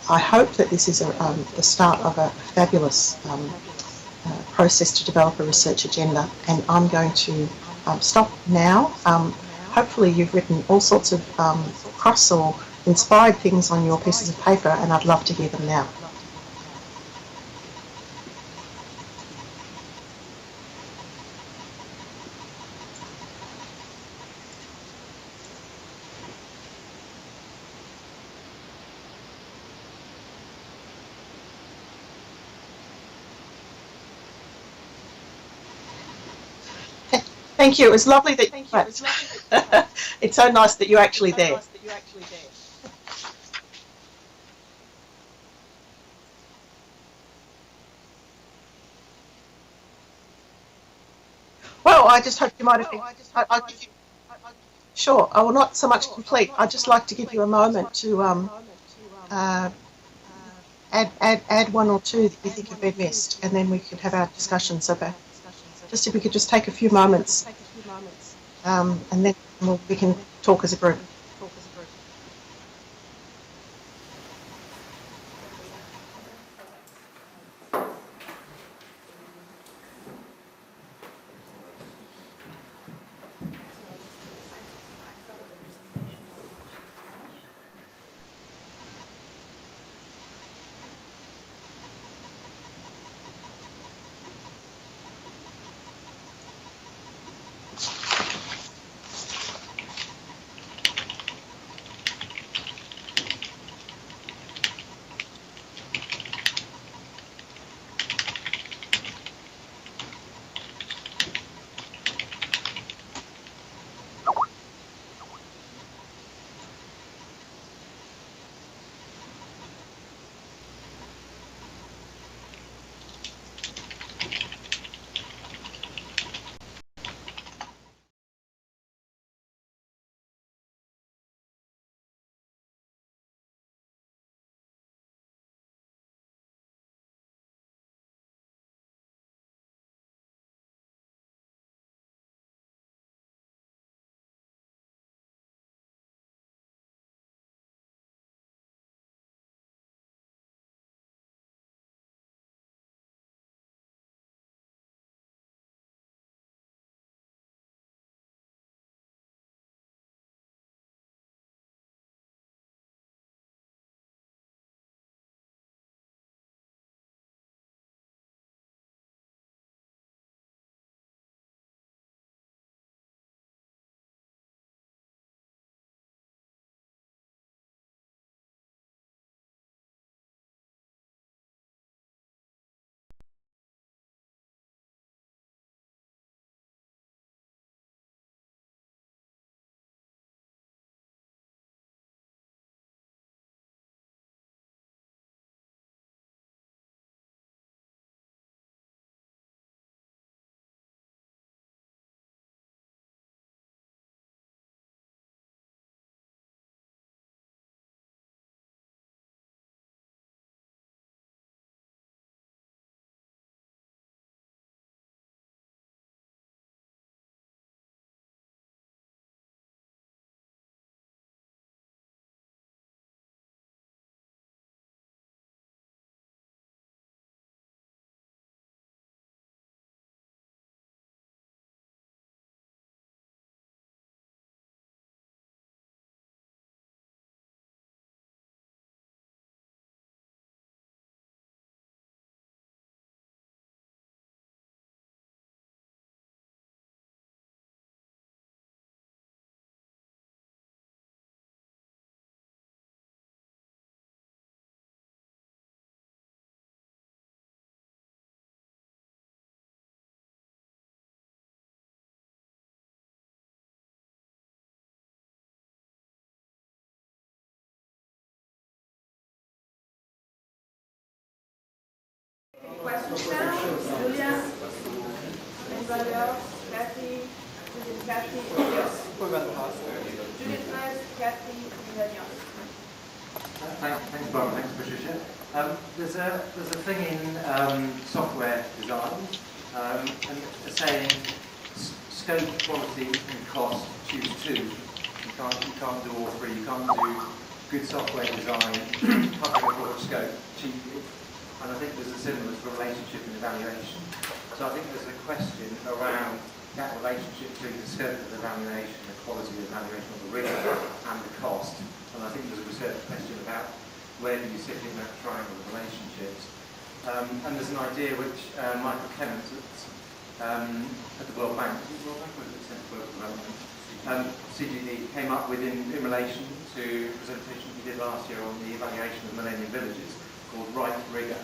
I hope that this is the start of a fabulous process to develop a research agenda, and I'm going to stop now. Hopefully you've written all sorts of cross or inspired things on your pieces of paper, and I'd love to hear them now. Thank you. It was lovely that it's so nice that you're actually there. Well, I just hope you might have been. I'll give you, sure. I will not so much complete. I'd just like to give you a moment to add one or two that you think have been missed, and then we could have our discussions about. Just if we could just take a few moments, and then we can talk as a group. Question now? Julia? Anybody else? Kathy? Kathy? Yes. Julia first, Kathy, and then yours. Thanks, Bob. Thanks, Patricia. There's a thing in software design, and a saying, scope, quality, and cost. Choose two. You can't do all three. You can't do good software design, covering a broad scope cheaply. And I think there's a similar relationship in evaluation. So I think there's a question around that relationship between the scope of the evaluation, the quality of the evaluation, of the rigor, and the cost. And I think there's a research question about where do you sit in that triangle of relationships. And there's an idea which Michael Kennett at the World Bank, or the Centre for Development, CGD, came up with in relation to a presentation he did last year on the evaluation of Millennium Villages, called right rigor.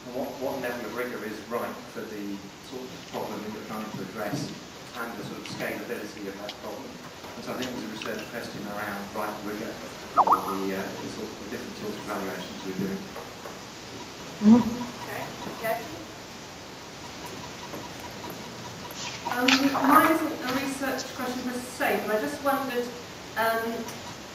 And what level of rigor is right for the sort of problem that you're trying to address and the sort of scalability of that problem. And so I think there's a research question around right rigor for the sort of different sorts of evaluations we're doing. Okay. Kathy? Mine isn't a research question per se, but I just wondered,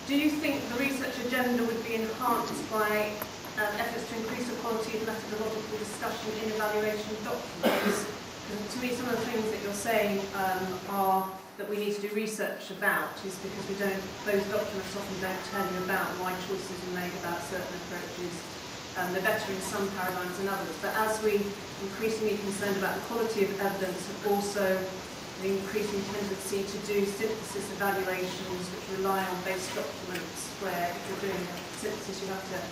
do you think the research agenda would be enhanced by efforts to increase the quality of methodological discussion in evaluation documents? And to me, some of the things that you're saying are that we need to do research about is because those documents often don't tell you about why choices are made about certain approaches. They're better in some paradigms than others. But as we increasingly concerned about the quality of evidence and also the increasing tendency to do synthesis evaluations which rely on base documents where if you're doing synthesis you have to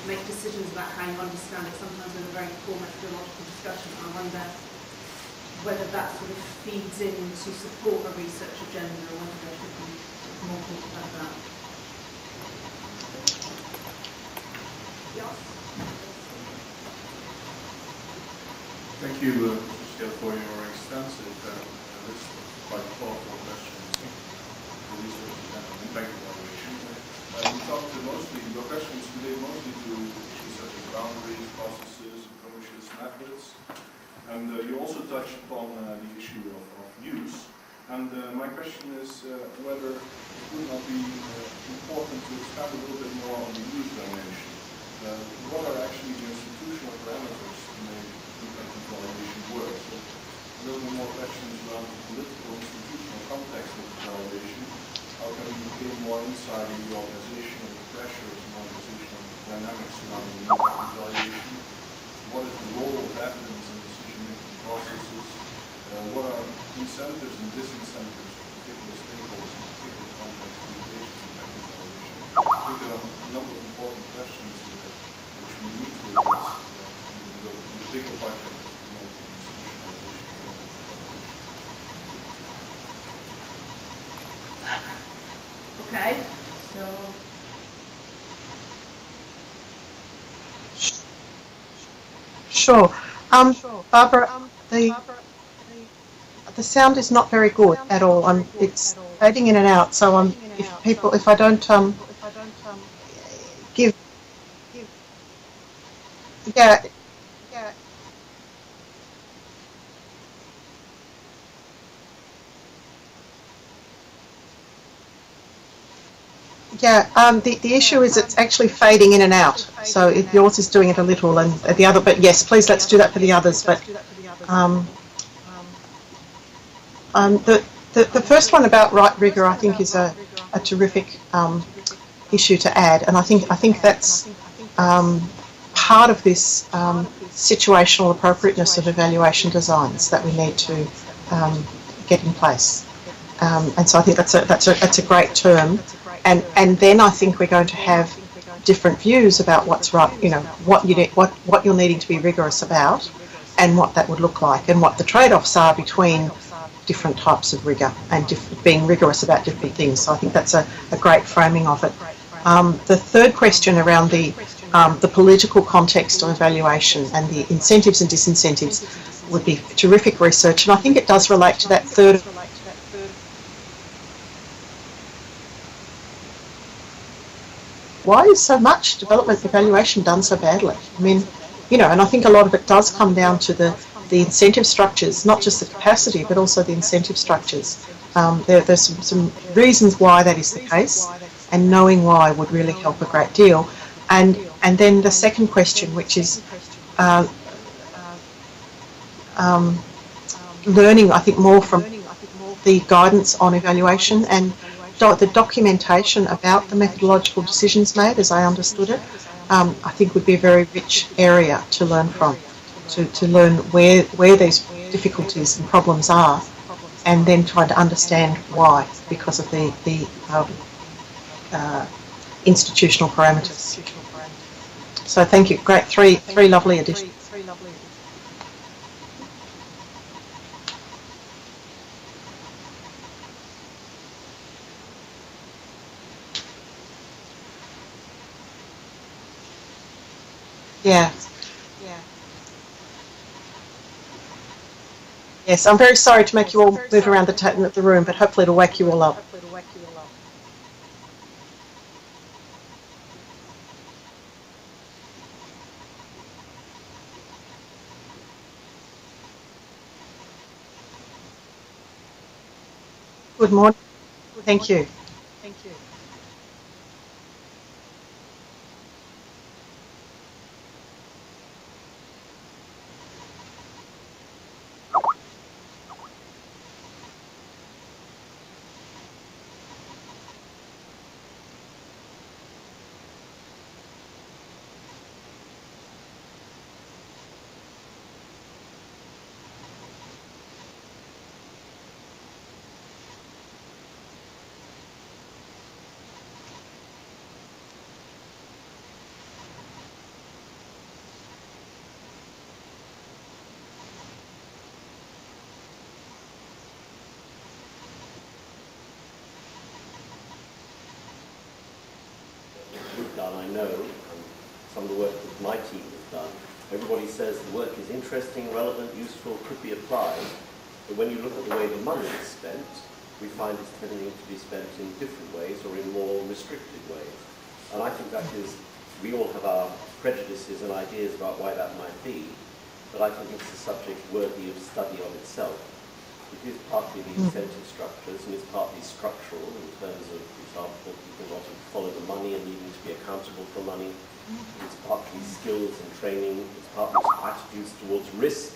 make decisions about how you understand it, sometimes with a very poor methodological discussion. I wonder whether that sort of feeds in to support a research agenda or whether there should be more thought about that. Yes. Thank you, Patricia, for your extensive list of quite thoughtful questions for research and impact evaluation. We talked your questions relate mostly to issues such as boundaries, processes, approaches, methods. And you also touched upon the issue of use. And my question is whether it would not be important to expand a little bit more on the use dimension. What are actually the institutional parameters to make impact evaluation work? So a little bit more questions around the political institutional context of evaluation. How can we gain more insight in the organization and the pressures and organizational dynamics surrounding impact evaluation? What is the role of evidence in decision-making processes? What are incentives and disincentives for particular stakeholders in particular contexts in relation to impact evaluation? I think there are a number of important questions which we need to address in the bigger bucket of institutionalization. Okay, so Sure. Barbara, the sound is not very good at all. It's fading in and out. So if I don't give, yeah. Yeah, the issue is it's actually fading in and out. So yours is doing it a little, and the other. But yes, please let's do that for the others. But the first one about right rigor, I think, is a terrific issue to add, and I think that's part of this situational appropriateness of evaluation designs that we need to get in place. And so I think that's a great term. And then I think we're going to have different views about what's right, what you're needing to be rigorous about, and what that would look like, and what the trade-offs are between different types of rigour and being rigorous about different things. So I think that's a great framing of it. The third question around the political context of evaluation and the incentives and disincentives would be terrific research, and I think it does relate to that third. Why is so much development evaluation done so badly? I mean, and I think a lot of it does come down to the incentive structures, not just the capacity, but also the incentive structures. There's some reasons why that is the case, and knowing why would really help a great deal. And then the second question, which is learning, I think, more from the guidance on evaluation and the documentation about the methodological decisions made, as I understood it, I think would be a very rich area to learn from, to learn where these difficulties and problems are, and then try to understand why, because of the institutional parameters. So thank you. Great, three lovely additions. Yeah. Yes, I'm very sorry to make you all move around the room, but hopefully it'll wake you all up. Good morning. Thank you. Done, I know, and some of the work that my team has done, everybody says the work is interesting, relevant, useful, could be applied, but when you look at the way the money is spent, we find it's tending to be spent in different ways or in more restricted ways. And I think that is, we all have our prejudices and ideas about why that might be, but I think it's a subject worthy of study on itself. It is partly the incentive structures, and it's partly structural in terms of, for example, people want to follow the money and needing to be accountable for money. It's partly skills and training. It's partly attitudes towards risk.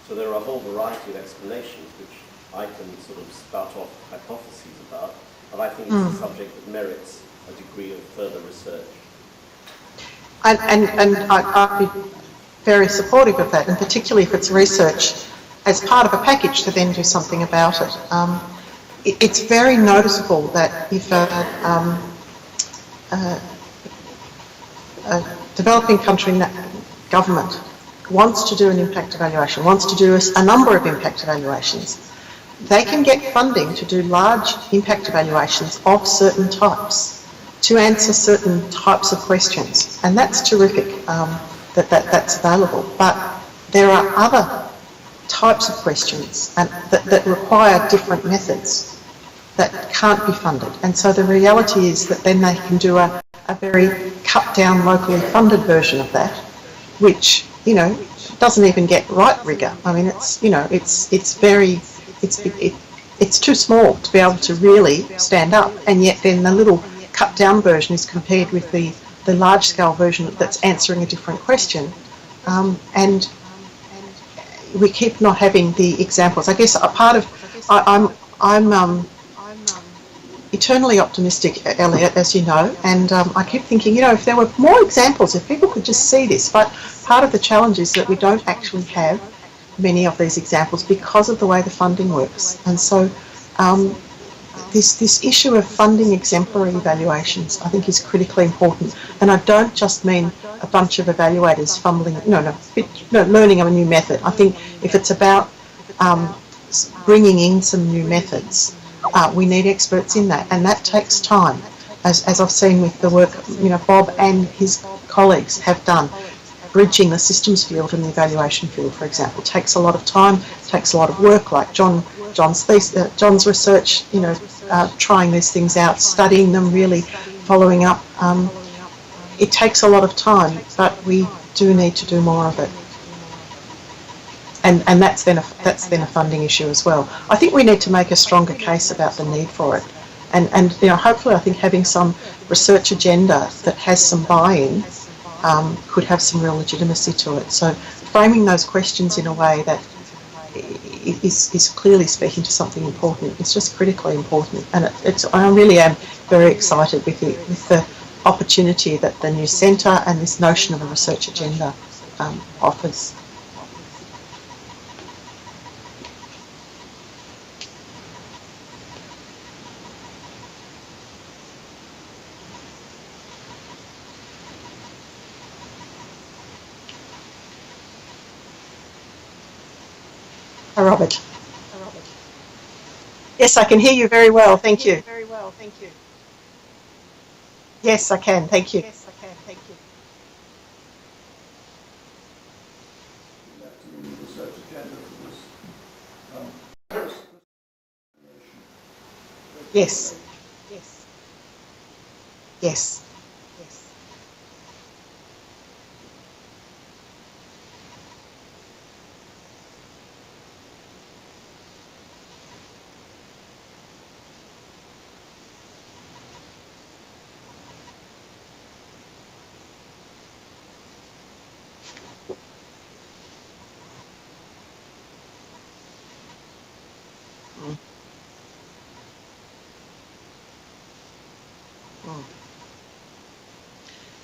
So there are a whole variety of explanations which I can sort of spout off hypotheses about, but I think it's a subject that merits a degree of further research. And I'd be very supportive of that, and particularly if it's research as part of a package to then do something about it. It's very noticeable that if a developing country government wants to do an impact evaluation, wants to do a number of impact evaluations, they can get funding to do large impact evaluations of certain types, to answer certain types of questions. And that's terrific that's available. But there are other types of questions and that require different methods that can't be funded. And so the reality is that then they can do a very cut down locally funded version of that, which, doesn't even get right rigor. I mean, it's too small to be able to really stand up, and yet then the little cut down version is compared with the large scale version that's answering a different question. And we keep not having the examples. I guess a part of, I'm eternally optimistic, Elliot, as you know, and I keep thinking, if there were more examples, if people could just see this, but part of the challenge is that we don't actually have many of these examples because of the way the funding works. And so this issue of funding exemplary evaluations, I think, is critically important. And I don't just mean a bunch of evaluators fumbling, learning a new method. I think if it's about bringing in some new methods, we need experts in that, and that takes time, as I've seen with the work Bob and his colleagues have done. Bridging the systems field and the evaluation field, for example, takes a lot of time, takes a lot of work, like John's research, trying these things out, studying them, really following up. It takes a lot of time, but we do need to do more of it. And that's then a funding issue as well. I think we need to make a stronger case about the need for it. And hopefully I think having some research agenda that has some buy-in could have some real legitimacy to it. So framing those questions in a way that is clearly speaking to something important. It's just critically important, and I really am very excited with the opportunity that the new centre and this notion of a research agenda offers. Hi, Robert. Yes, I can hear you very well. Thank you. Yes, I can. Thank you. Yes. Yes.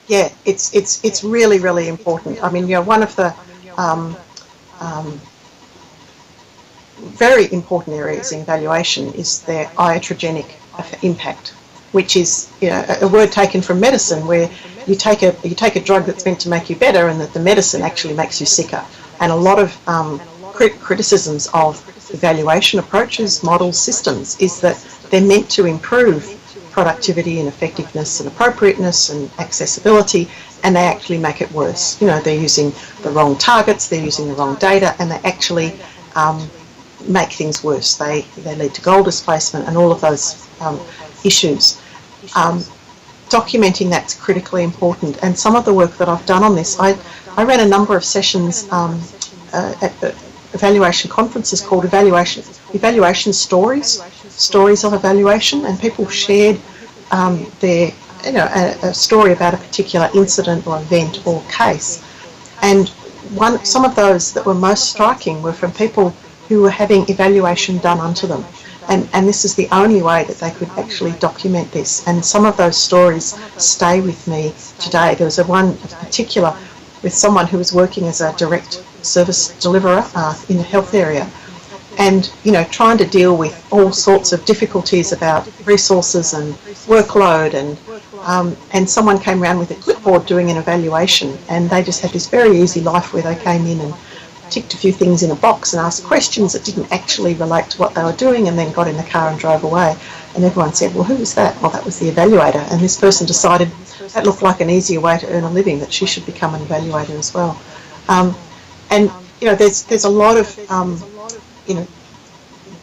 Yeah, it's really, really important. I mean, one of the very important areas in evaluation is their iatrogenic impact, which is a word taken from medicine, where you take a drug that's meant to make you better, and that the medicine actually makes you sicker. And a lot of criticisms of evaluation approaches, models, systems is that they're meant to improve productivity and effectiveness and appropriateness and accessibility, and they actually make it worse. They're using the wrong targets, they're using the wrong data, and they actually make things worse. They lead to goal displacement and all of those issues. Documenting that's critically important, and some of the work that I've done on this, I ran a number of sessions at the evaluation conferences called evaluation stories of evaluation, and people shared their a story about a particular incident or event or case. And some of those that were most striking were from people who were having evaluation done unto them. And this is the only way that they could actually document this. And some of those stories stay with me today. There was one in particular with someone who was working as a direct service deliverer in the health area, and trying to deal with all sorts of difficulties about resources and workload, and someone came around with a clipboard doing an evaluation, and they just had this very easy life where they came in and ticked a few things in a box and asked questions that didn't actually relate to what they were doing, and then got in the car and drove away. And everyone said, well, who was that? Well, that was the evaluator. And this person decided that looked like an easier way to earn a living, that she should become an evaluator as well. And there's a lot of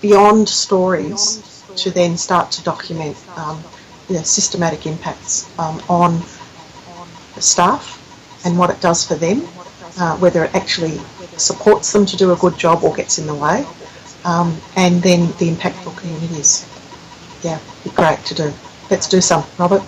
beyond stories to then start to document systematic impacts on the staff and what it does for them, whether it actually supports them to do a good job or gets in the way, and then the impact for communities. Yeah, be great to do. Let's do some, Robert.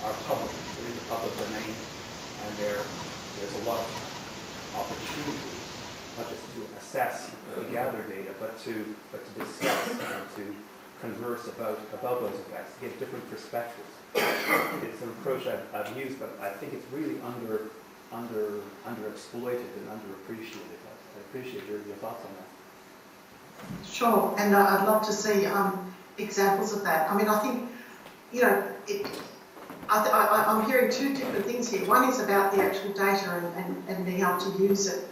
are public. They're in the public domain, and there's a lot of opportunity, not just to assess, to gather data, but to discuss and to converse about those effects, to get different perspectives. It's an approach I've used, but I think it's really underexploited and underappreciated. I appreciate your thoughts on that. Sure, and I'd love to see examples of that. I mean, I think, you know, I'm hearing two different things here. One is about the actual data and being able to use it,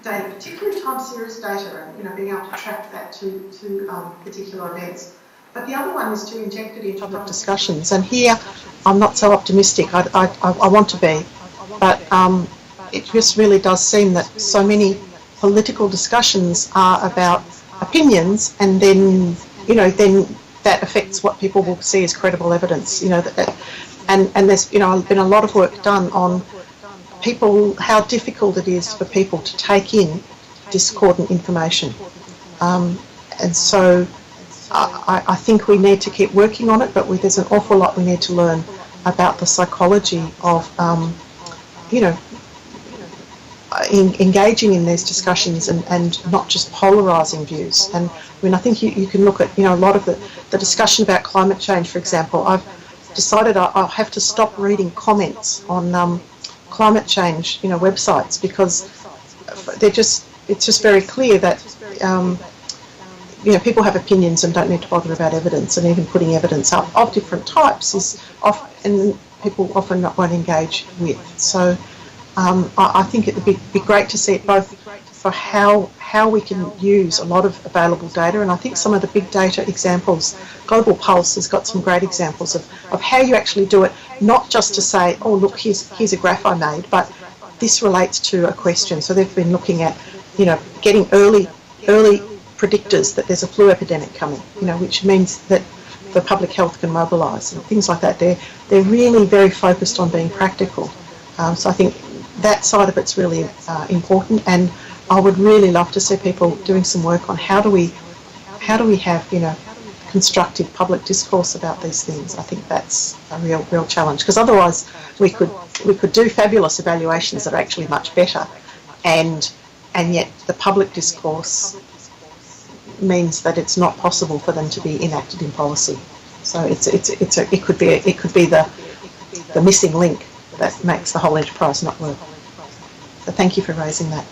data, particularly time series data, and, you know, being able to track that to particular events. But the other one is to inject it into public discussions. And here, I'm not so optimistic. I want to be, but it just really does seem that so many political discussions are about opinions, and then, you know, then that affects what people will see as credible evidence. You know, and there's, you know, been a lot of work done on how difficult it is for people to take in discordant information, and so I think we need to keep working on it, but there's an awful lot we need to learn about the psychology of, you know, engaging in these discussions and not just polarising views. And I mean, I think you can look at, you know, a lot of the discussion about climate change, for example. I've decided I'll have to stop reading comments on climate change, you know, websites, because it's just very clear that, you know, people have opinions and don't need to bother about evidence, and even putting evidence up of different types is and people often won't engage with. So I think it would be great to see it both for how we can use a lot of available data, and I think some of the big data examples, Global Pulse has got some great examples of how you actually do it, not just to say, oh look, here's a graph I made, but this relates to a question. So they've been looking at, you know, getting early predictors that there's a flu epidemic coming, you know, which means that the public health can mobilise and things like that. They're really very focused on being practical. So I think that side of it's really important, and I would really love to see people doing some work on how do we have, you know, constructive public discourse about these things. I think that's a real challenge, because otherwise we could do fabulous evaluations that are actually much better, and yet the public discourse means that it's not possible for them to be enacted in policy. So it could be the missing link that makes the whole enterprise not work. So thank you for raising that.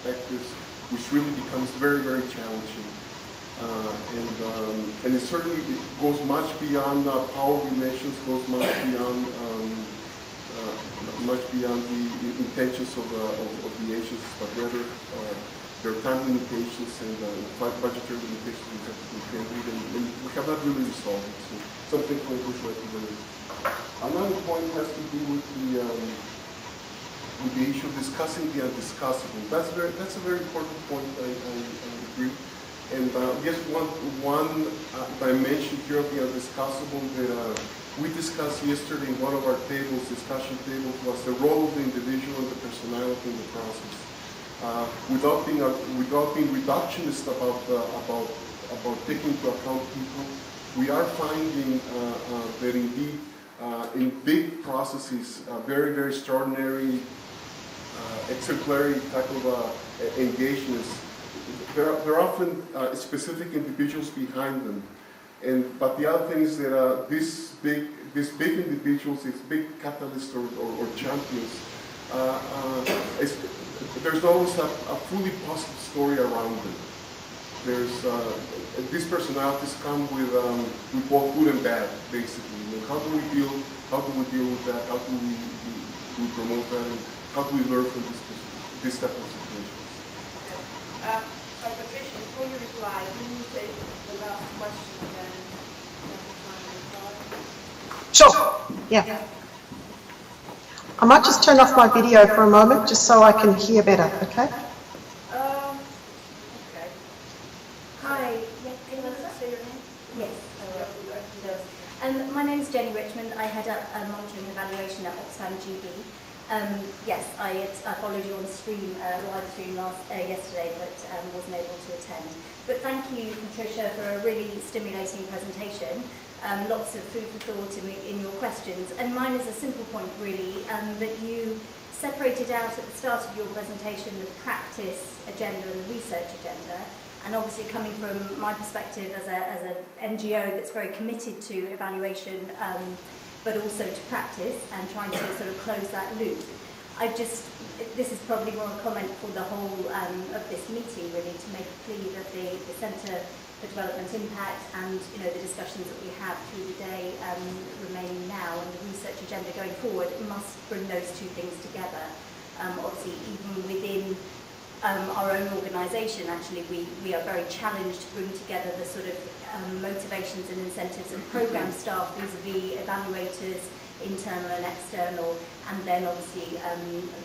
Perspectives, which really becomes very, very challenging. And it certainly goes much beyond power relations, goes much beyond the intentions of the agencies, but rather there are time limitations and budgetary limitations that we can read, and we have not really resolved it. So something for which we have to really. Another point has to do with the issue of discussing the undiscussable. That's a very important point. I agree. And just one dimension here of the discussable that we discussed yesterday in one of our discussion tables, was the role of the individual and the personality in the process. Without being reductionist about taking into account people, we are finding that indeed in big processes, very, very extraordinary, exemplary type of engagements, there are often specific individuals behind them. But the other thing is that these big individuals, these big catalysts or champions, there's always a fully positive story around them. These personalities come with both good and bad, basically. How do we deal with that? How do we promote that? And how do we learn from this type of situations? So Patricia, before you reply, can you take the last question again? Sure. Yeah. I might just turn off my video for a moment just so I can hear better, okay? Okay. Hi. Can you say your name? Yes. My name is Jenny Richmond. I head up monitoring and evaluation at Oxfam GB. Yes, I followed you on stream, live stream yesterday, but wasn't able to attend. But thank you, Patricia, for a really stimulating presentation. Lots of food for thought in your questions. And mine is a simple point, really, that you separated out at the start of your presentation the practice agenda and the research agenda. And obviously, coming from my perspective as an NGO that's very committed to evaluation, but also to practice and trying to sort of close that loop. This is probably more a comment for the whole of this meeting, really, to make it clear that the Centre for Development Impact and the discussions that we have through the day remaining now and the research agenda going forward must bring those two things together. Obviously, even within our own organisation, actually, we are very challenged to bring together the sort of motivations and incentives of programme staff vis-a-vis evaluators, internal and external, and then obviously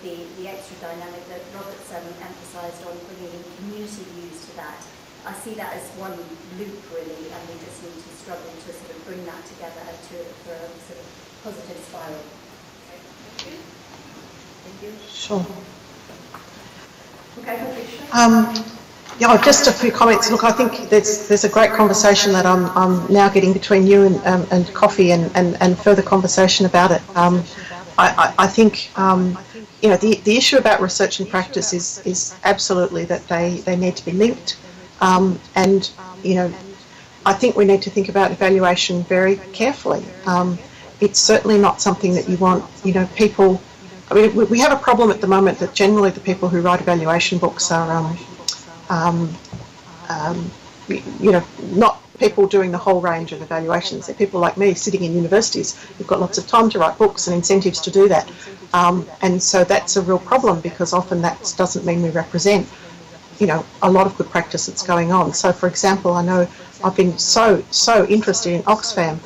the extra dynamic that Robert's emphasised on bringing in community views to that. I see that as one loop, really, and we just need to struggle to sort of bring that together for a sort of positive spiral. Okay, thank you. Thank you. Sure. Okay, Patricia. Yeah, just a few comments. Look, I think there's a great conversation that I'm now getting between you and Coffee and further conversation about it. I think the issue about research and practice is absolutely that they need to be linked, and I think we need to think about evaluation very carefully. It's certainly not something that you want people. I mean, we have a problem at the moment that generally the people who write evaluation books are, not people doing the whole range of evaluations. They're people like me sitting in universities who've got lots of time to write books and incentives to do that. And so that's a real problem because often that doesn't mean we represent, a lot of good practice that's going on. So, for example, I know I've been so interested in Oxfam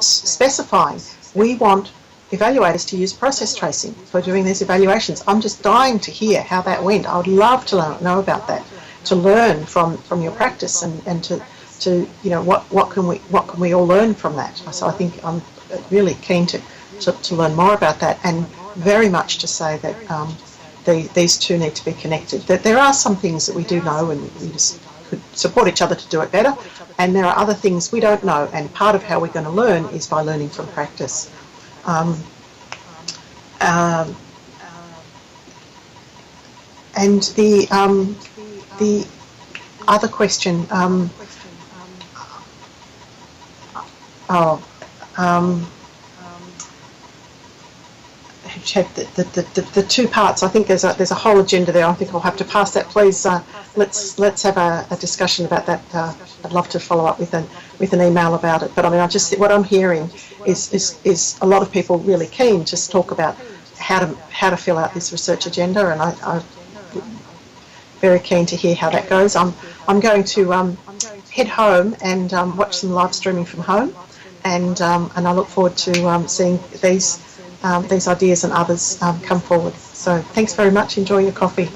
specifying we want evaluators to use process tracing for doing these evaluations. I'm just dying to hear how that went. I would love to know about that, to learn from your practice and to what can we all learn from that. So I think I'm really keen to learn more about that, and very much to say that these two need to be connected. That there are some things that we do know and we just could support each other to do it better, and there are other things we don't know, and part of how we're going to learn is by learning from practice. And the other question, the two parts. I think there's a whole agenda there. I think I'll have to pass that. Please, let's have a discussion about that. I'd love to follow up with an email about it. But I mean, what I'm hearing is a lot of people really keen to talk about how to fill out this research agenda, and I'm very keen to hear how that goes. I'm going to head home and watch some live streaming from home, and I look forward to seeing these ideas and others come forward. So thanks very much. Enjoy your coffee.